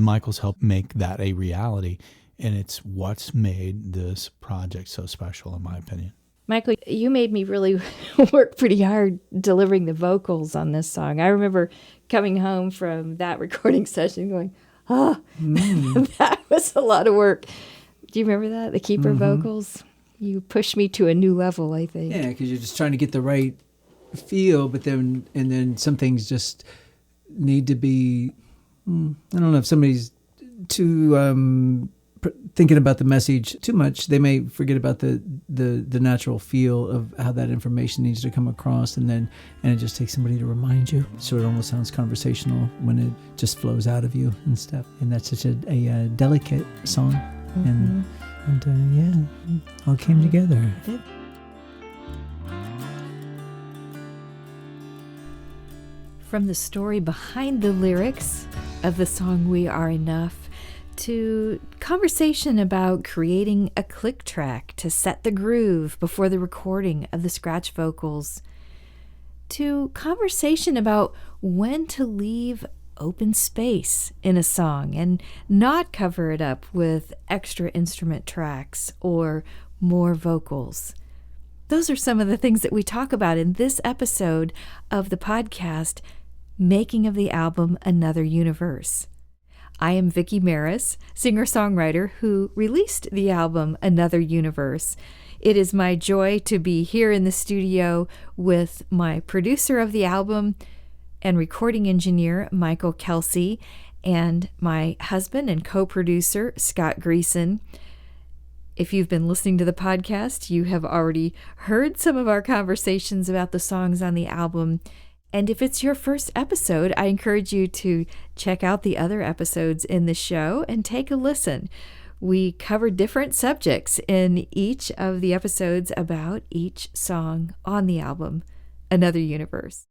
And Michael's helped make that a reality. And it's what's made this project so special, in my opinion. Michael, you made me really work pretty hard delivering the vocals on this song. I remember coming home from that recording session going, that was a lot of work. Do you remember that? The keeper vocals? You pushed me to a new level, I think. Yeah, because you're just trying to get the right feel, but then some things just need to be, I don't know, if somebody's too thinking about the message too much, they may forget about the natural feel of how that information needs to come across, and it just takes somebody to remind you. So it almost sounds conversational when it just flows out of you and stuff. And that's such a delicate song, and all came together. From the story behind the lyrics of the song We Are Enough, to conversation about creating a click track to set the groove before the recording of the scratch vocals, to conversation about when to leave open space in a song and not cover it up with extra instrument tracks or more vocals. Those are some of the things that we talk about in this episode of the podcast, Making of the Album Another Universe. I am Vickie Maris, singer-songwriter who released the album Another Universe. It is my joy to be here in the studio with my producer of the album and recording engineer, Michael Kelsey, and my husband and co-producer, Scott Greeson. If you've been listening to the podcast, you have already heard some of our conversations about the songs on the album. And if it's your first episode, I encourage you to check out the other episodes in the show and take a listen. We cover different subjects in each of the episodes about each song on the album, Another Universe.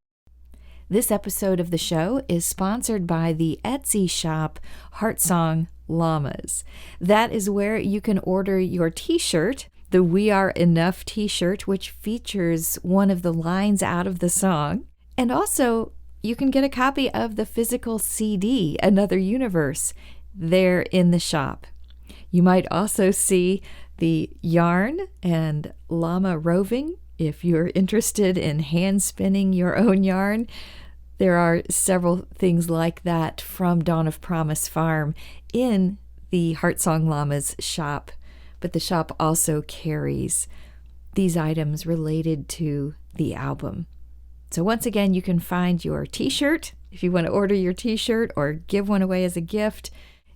This episode of the show is sponsored by the Etsy shop heartsongllamas. That is where you can order your t-shirt, the We Are Enough t-shirt, which features one of the lines out of the song. And also, you can get a copy of the physical CD, Another Universe, there in the shop. You might also see the yarn and llama roving if you're interested in hand spinning your own yarn. There are several things like that from Dawn of Promise Farm in the Heartsongllamas shop, but the shop also carries these items related to the album. So once again, you can find your t-shirt. If you want to order your t-shirt or give one away as a gift,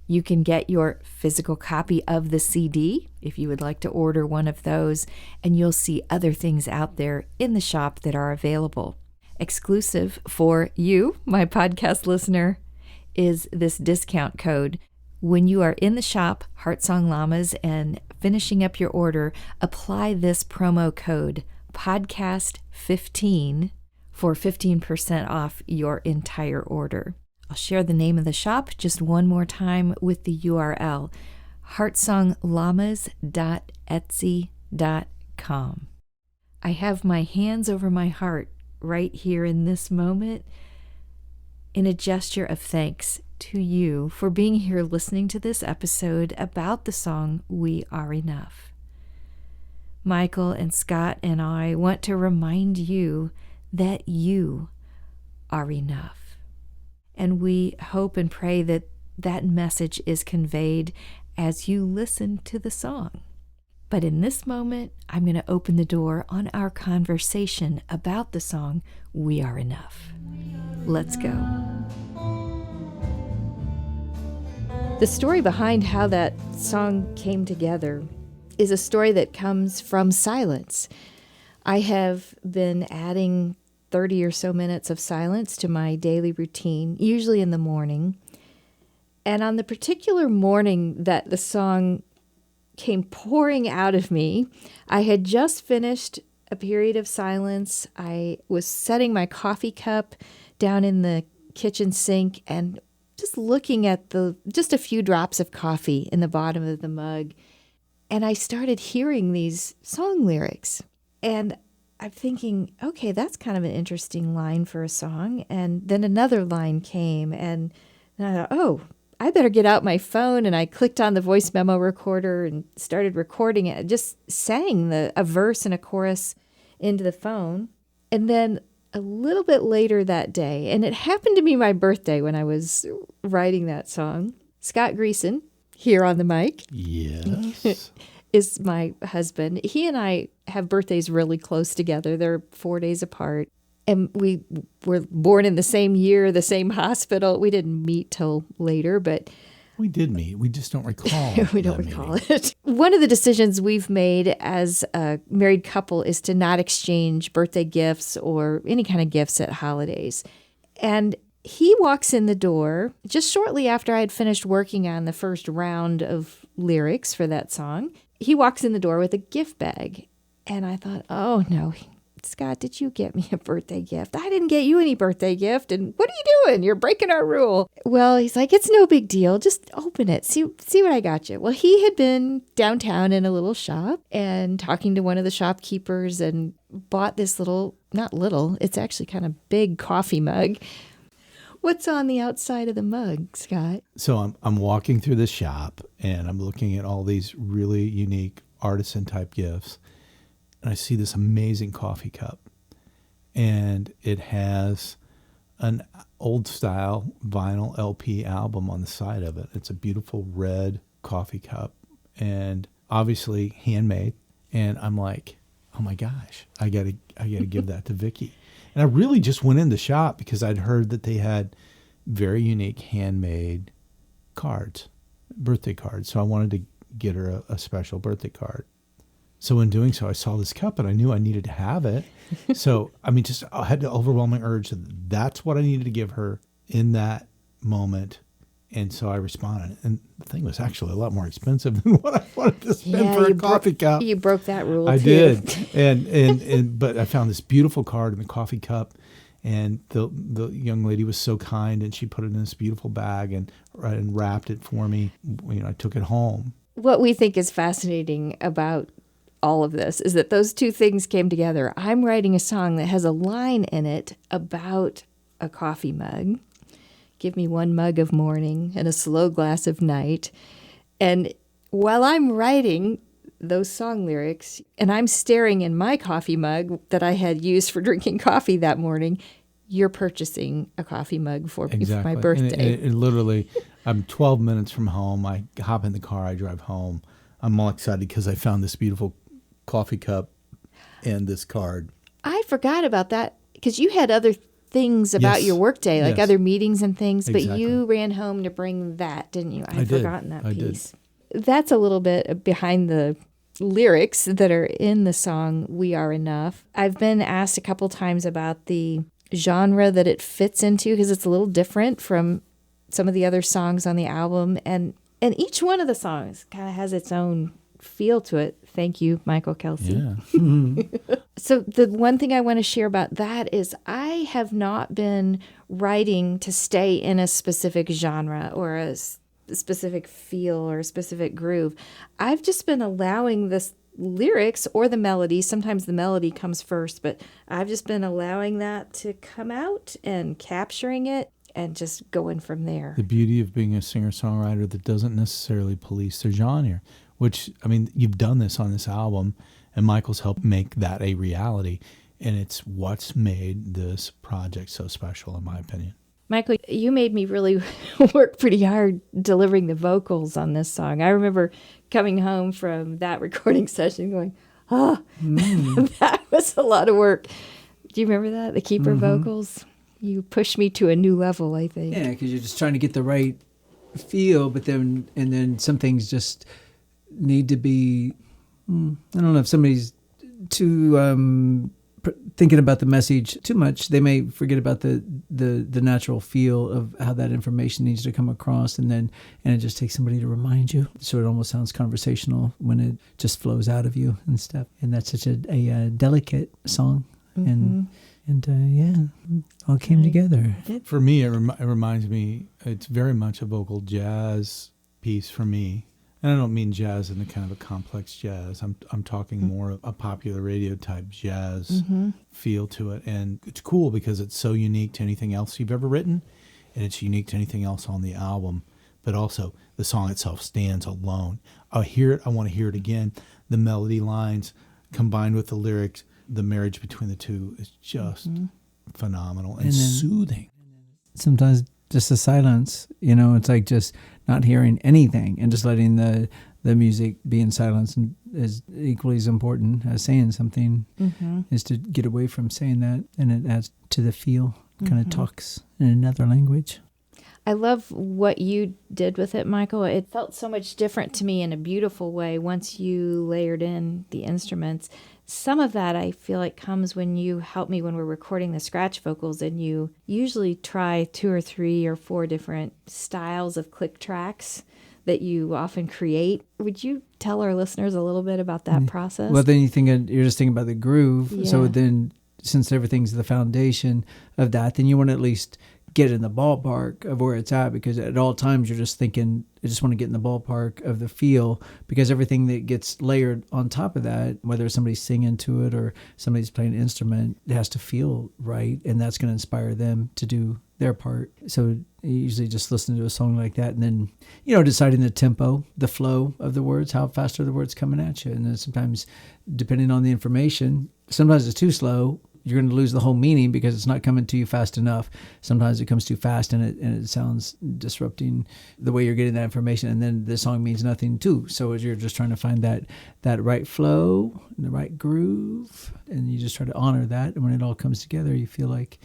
you can get your physical copy of the CD if you would like to order one of those, and you'll see other things out there in the shop that are available. Exclusive for you, my podcast listener, is this discount code. When you are in the shop, Heartsongllamas, and finishing up your order, apply this promo code, podcast15, for 15% off your entire order. I'll share the name of the shop just one more time with the URL, heartsongllamas.etsy.com. I have my hands over my heart right here in this moment in a gesture of thanks to you for being here listening to this episode about the song We Are Enough. Michael and Scott and I want to remind you that you are enough. And we hope and pray that that message is conveyed as you listen to the song. But in this moment, I'm going to open the door on our conversation about the song We Are Enough. Let's go. The story behind how that song came together is a story that comes from silence. I have been adding 30 or so minutes of silence to my daily routine, usually in the morning. And on the particular morning that the song came pouring out of me, I had just finished a period of silence. I was setting my coffee cup down in the kitchen sink and just looking at just a few drops of coffee in the bottom of the mug. And I started hearing these song lyrics. And I'm thinking, okay, that's kind of an interesting line for a song. And then another line came, and I thought, oh, I better get out my phone. And I clicked on the voice memo recorder and started recording it. Just sang a verse and a chorus into the phone. And then a little bit later that day, and it happened to be my birthday when I was writing that song, Scott Greeson, here on the mic. Yes. Is my husband. He and I have birthdays really close together. They're 4 days apart. And we were born in the same year, the same hospital. We didn't meet till later, but We did meet. We just don't recall. we don't that recall meeting. it. One of the decisions we've made as a married couple is to not exchange birthday gifts or any kind of gifts at holidays. And he walks in the door just shortly after I had finished working on the first round of lyrics for that song. He walks in the door with a gift bag. And I thought, oh no, Scott, did you get me a birthday gift? I didn't get you any birthday gift. And what are you doing? You're breaking our rule. Well, he's like, it's no big deal. Just open it. See what I got you. Well, he had been downtown in a little shop and talking to one of the shopkeepers and bought this not little, it's actually kind of big coffee mug. What's on the outside of the mug, Scott? So I'm walking through the shop and I'm looking at all these really unique artisan type gifts. And I see this amazing coffee cup. And it has an old style vinyl LP album on the side of it. It's a beautiful red coffee cup and obviously handmade. And I'm like, oh my gosh, I gotta give that to Vickie. And I really just went in the shop because I'd heard that they had very unique handmade cards, birthday cards. So I wanted to get her a special birthday card. So in doing so, I saw this cup and I knew I needed to have it. So, I had the overwhelming urge that that's what I needed to give her in that moment. And so I responded. And the thing was actually a lot more expensive than what I wanted to spend for a coffee cup. You broke that rule, I too. did. But I found this beautiful card in the coffee cup. And the young lady was so kind, and she put it in this beautiful bag and wrapped it for me. I took it home. What we think is fascinating about all of this is that those two things came together. I'm writing a song that has a line in it about a coffee mug. Give me one mug of morning and a slow glass of night. And while I'm writing those song lyrics and I'm staring in my coffee mug that I had used for drinking coffee that morning, you're purchasing a coffee mug for me for my birthday. And it literally, I'm 12 minutes from home. I hop in the car. I drive home. I'm all excited because I found this beautiful coffee cup and this card. I forgot about that because you had other things about your workday, like other meetings and things, but you ran home to bring that, didn't you? I had forgotten that piece. That's a little bit behind the lyrics that are in the song We Are Enough. I've been asked a couple times about the genre that it fits into because it's a little different from some of the other songs on the album, and each one of the songs kind of has its own feel to it. Thank you, Michael Kelsey. Yeah. So the one thing I want to share about that is I have not been writing to stay in a specific genre or a specific feel or a specific groove. I've just been allowing the lyrics or the melody. Sometimes the melody comes first, but I've just been allowing that to come out and capturing it and just going from there. The beauty of being a singer-songwriter that doesn't necessarily police their genre, which, you've done this on this album, and Michael's helped make that a reality. And it's what's made this project so special, in my opinion. Michael, you made me really work pretty hard delivering the vocals on this song. I remember coming home from that recording session going, that was a lot of work. Do you remember that? The keeper vocals? You pushed me to a new level, I think. Yeah, because you're just trying to get the right feel, but then some things just need to be, I don't know, if somebody's too thinking about the message too much, they may forget about the natural feel of how that information needs to come across, and it just takes somebody to remind you. So it almost sounds conversational when it just flows out of you and stuff. And that's such a delicate song, and all came together. For me, it reminds me, it's very much a vocal jazz piece for me. And I don't mean jazz in the kind of a complex jazz. I'm talking more of a popular radio type jazz feel to it. And it's cool because it's so unique to anything else you've ever written, and it's unique to anything else on the album. but also the song itself stands alone. I hear it, I want to hear it again. The melody lines combined with the lyrics, the marriage between the two is just phenomenal and soothing. Sometimes just the silence, it's like just not hearing anything and just letting the music be in silence is equally as important as saying something, is to get away from saying that, and it adds to the feel, kind of talks in another language. I love what you did with it, Michael. It felt so much different to me in a beautiful way once you layered in the instruments. Some of that I feel like comes when you help me when we're recording the scratch vocals, and you usually try 2 or 3 or 4 different styles of click tracks that you often create. Would you tell our listeners a little bit about that process? Well, then you're just thinking about the groove. Yeah. So then, since everything's the foundation of that, then you want to at least get in the ballpark of where it's at, because at all times you're just thinking, I just want to get in the ballpark of the feel, because everything that gets layered on top of that, whether somebody's singing to it or somebody's playing an instrument, it has to feel right, and that's going to inspire them to do their part. So you usually just listen to a song like that, and then, deciding the tempo, the flow of the words, how fast are the words coming at you. And then sometimes, depending on the information, sometimes it's too slow. You're going to lose the whole meaning because it's not coming to you fast enough. Sometimes it comes too fast and it sounds disrupting the way you're getting that information, and then the song means nothing too. So as you're just trying to find that right flow, the right groove, and you just try to honor that, and when it all comes together, you feel like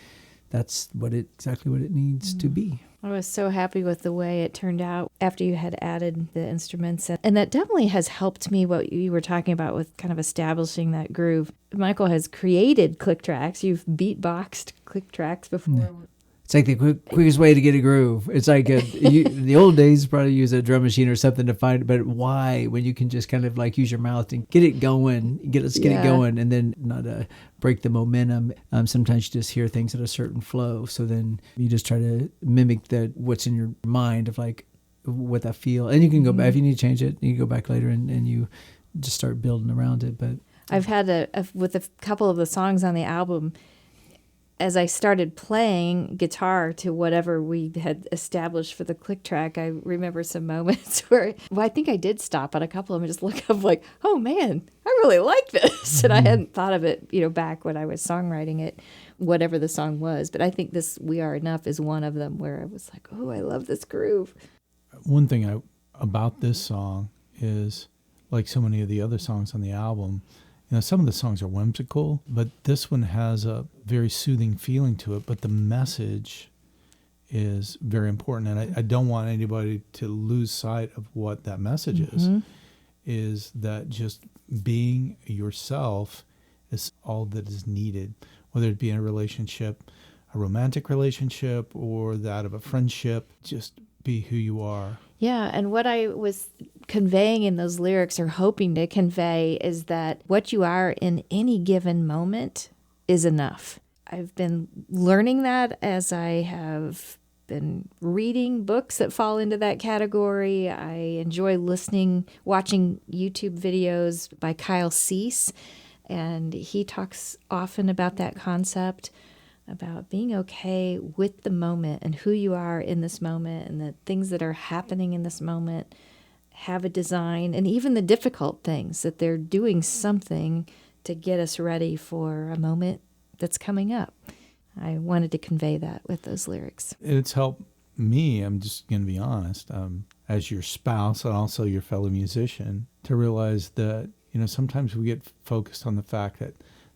that's exactly what it needs to be. I was so happy with the way it turned out after you had added the instruments. And that definitely has helped me, what you were talking about with kind of establishing that groove. Michael has created click tracks. You've beatboxed click tracks before. Yeah. It's like the quickest way to get a groove. It's like in the old days, probably use a drum machine or something to find it. But why, when you can just kind of like use your mouth and get it going, get it going, and then not break the momentum. Sometimes you just hear things at a certain flow. So then you just try to mimic what's in your mind of like what that feel. And you can go back if you need to change it. You can go back later and you just start building around it. But I've had with a couple of the songs on the album, as I started playing guitar to whatever we had established for the click track, I remember some moments where, I think I did stop on a couple of them and just look up like, oh man, I really like this. And I hadn't thought of it, back when I was songwriting it, whatever the song was. But I think this We Are Enough is one of them where I was like, oh, I love this groove. One thing about this song is, like so many of the other songs on the album, some of the songs are whimsical, but this one has a very soothing feeling to it, but the message is very important. And I don't want anybody to lose sight of what that message is that just being yourself is all that is needed, whether it be in a relationship, a romantic relationship, or that of a friendship. Just be who you are. Yeah, and what I was conveying in those lyrics, or hoping to convey, is that what you are in any given moment is enough. I've been learning that as I have been reading books that fall into that category. I enjoy watching YouTube videos by Kyle Cease, and he talks often about that concept, about being okay with the moment and who you are in this moment, and the things that are happening in this moment have a design, and even the difficult things, that they're doing something to get us ready for a moment that's coming up. I wanted to convey that with those lyrics. It's helped me, I'm just going to be honest, as your spouse and also your fellow musician, to realize that, sometimes we get focused on the fact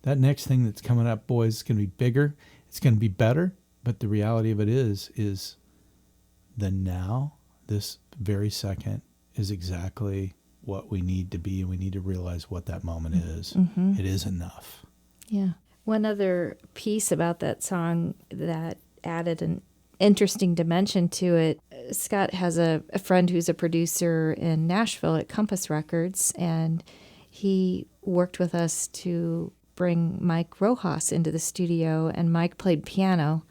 that next thing that's coming up, boys, is going to be bigger. It's going to be better, but the reality of it is the now, this very second, is exactly what we need to be, and we need to realize what that moment is. Mm-hmm. It is enough. Yeah. One other piece about that song that added an interesting dimension to it, Scott has a friend who's a producer in Nashville at Compass Records, and he worked with us to bring Mike Rojas into the studio, and Mike played piano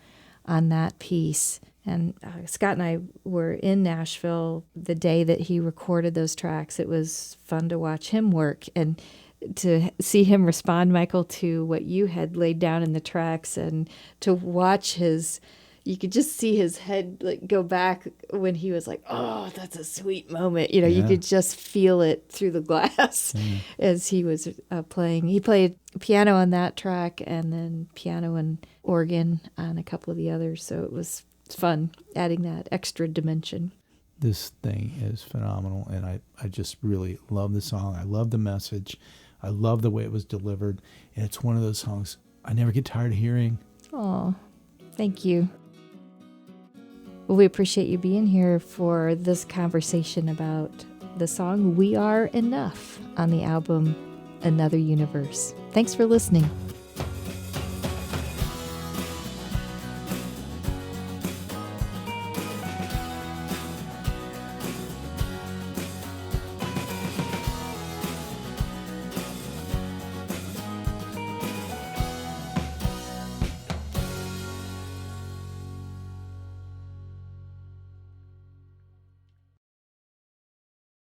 on that piece. And Scott and I were in Nashville the day that he recorded those tracks. It was fun to watch him work and to see him respond, Michael, to what you had laid down in the tracks, and to watch his you could just see his head like go back when he was like, oh, that's a sweet moment. You Yeah. could just feel it through the glass as he was playing. He played piano on that track and then piano and organ on a couple of the others. So it was fun adding that extra dimension. This thing is phenomenal, and I just really love the song. I love the message. I love the way it was delivered, and it's one of those songs I never get tired of hearing. Oh, thank you. Well, we appreciate you being here for this conversation about the song We Are Enough on the album Another Universe. Thanks for listening.